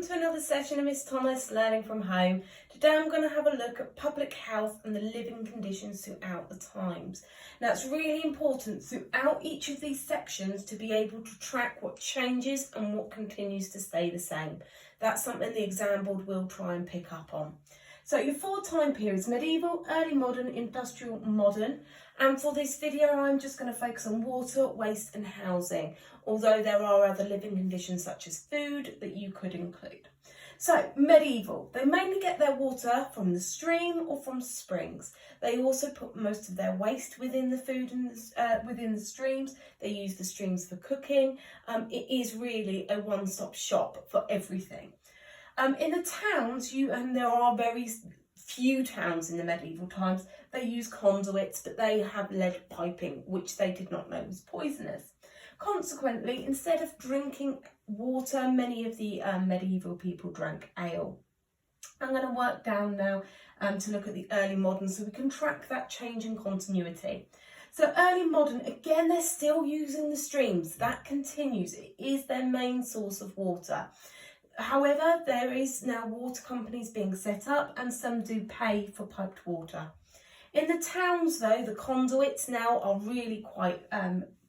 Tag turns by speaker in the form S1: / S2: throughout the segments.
S1: to another session of Miss Thomas Learning from Home. Today I'm going to have a look at public health and the living conditions throughout the times. Now it's really important throughout each of these sections to be able to track what changes and what continues to stay the same. That's something the exam board will try and pick up on. So your 4 time periods: medieval, early modern, industrial, modern. And for this video I'm just going to focus on water, waste and housing, although there are other living conditions such as food that you could include. So medieval, they mainly get their water from the stream or from springs. They also put most of their waste within the food and within the streams. They use the streams for cooking. It is really a one-stop shop for everything. In the towns, and there are very few towns in the medieval times, they use conduits, but they have lead piping, which they did not know was poisonous. Consequently, instead of drinking water, many of the medieval people drank ale. I'm going to work down now to look at the early modern so we can track that change in continuity. So early modern, again, they're still using the streams. That continues. It is their main source of water. However, there is now water companies being set up and some do pay for piped water. In the towns though, the conduits now are really quite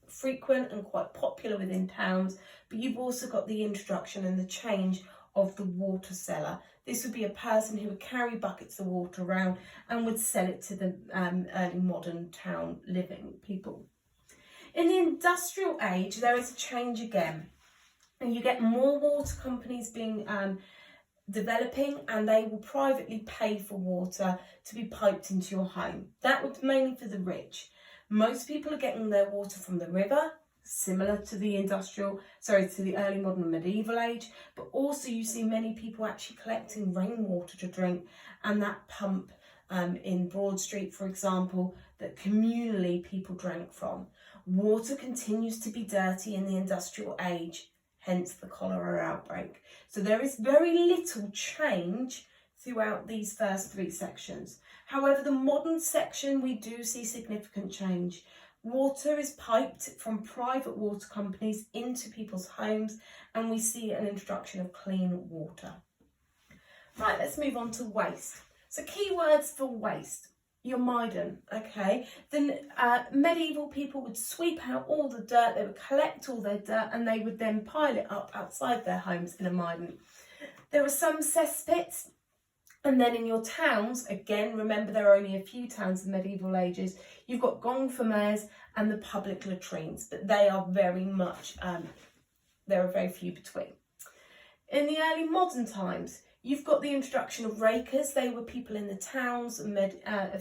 S1: frequent and quite popular within towns, but you've also got the introduction and the change of the water seller. This would be a person who would carry buckets of water around and would sell it to the early modern town living people. In the industrial age, there is a change again. And you get more water companies being developing, and they will privately pay for water to be piped into your home. That was mainly for the rich. Most people are getting their water from the river, similar to the to the early modern and medieval age, but also you see many people actually collecting rainwater to drink, and that pump in Broad Street, for example, that communally people drank from. Water continues to be dirty in the industrial age, hence the cholera outbreak. So there is very little change throughout these first 3 sections. However, the modern section, we do see significant change. Water is piped from private water companies into people's homes, and we see an introduction of clean water. Right, let's move on to waste. So keywords for waste. Your Maidan, okay? Then medieval people would sweep out all the dirt, they would collect all their dirt, and they would then pile it up outside their homes in a Maidan. There are some cesspits, and then in your towns, again, remember there are only a few towns in medieval ages, you've got gonfalons and the public latrines, but they are very much, there are very few between. In the early modern times, you've got the introduction of rakers. They were people in the towns of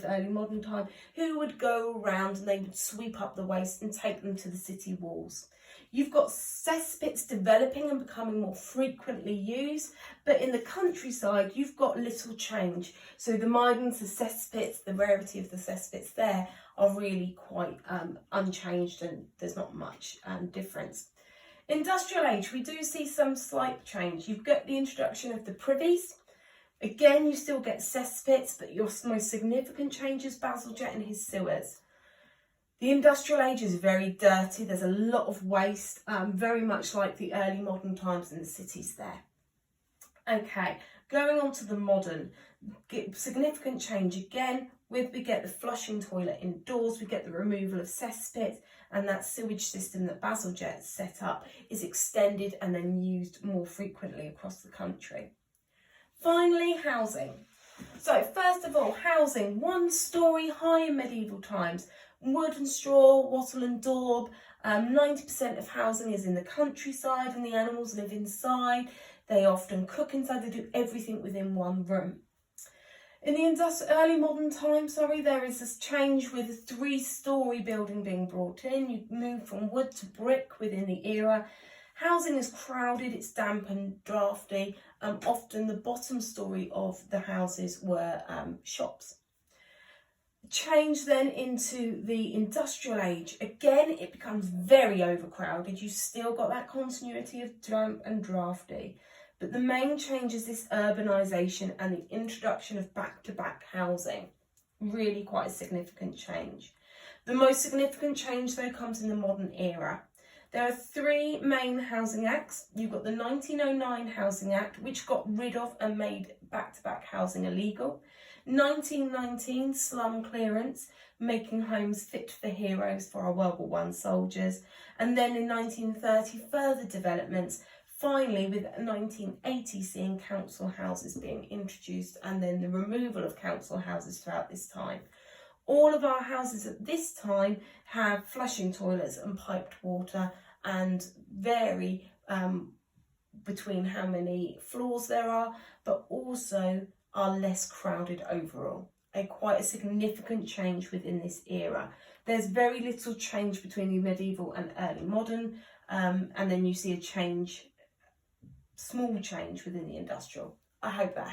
S1: early modern time who would go around and they would sweep up the waste and take them to the city walls. You've got cesspits developing and becoming more frequently used, but in the countryside you've got little change. So the Maidans, the cesspits, the rarity of the cesspits there are really quite unchanged, and there's not much difference. Industrial age, we do see some slight change. You've got the introduction of the privies. Again, you still get cesspits, but your most significant change is Bazalgette and his sewers. The industrial age is very dirty. There's a lot of waste, very much like the early modern times in the cities there. Okay, going on to the modern, significant change again. We get the flushing toilet indoors, we get the removal of cesspits, and that sewage system that Bazalgette set up is extended and then used more frequently across the country. Finally, housing. So first of all, housing, 1-storey high in medieval times, wood and straw, wattle and daub. 90% of housing is in the countryside and the animals live inside. They often cook inside, they do everything within one room. In the early modern times, there is this change with a 3-storey building being brought in. You move from wood to brick within the era. Housing is crowded, it's damp and drafty. Often the bottom storey of the houses were shops. Change then into the industrial age. Again, it becomes very overcrowded. You've still got that continuity of damp and drafty. But the main change is this urbanisation and the introduction of back-to-back housing. Really quite a significant change. The most significant change though comes in the modern era. There are three main housing acts. You've got the 1909 Housing Act, which got rid of and made back-to-back housing illegal. 1919 Slum Clearance, making homes fit for heroes for our World War I soldiers. And then in 1930, further developments, finally with 1980 seeing council houses being introduced, and then the removal of council houses throughout this time. All of our houses at this time have flushing toilets and piped water, and vary between how many floors there are, but also are less crowded overall. Quite a significant change within this era. There's very little change between the medieval and early modern, and then you see a change, small change within the industrial. I hope that helps.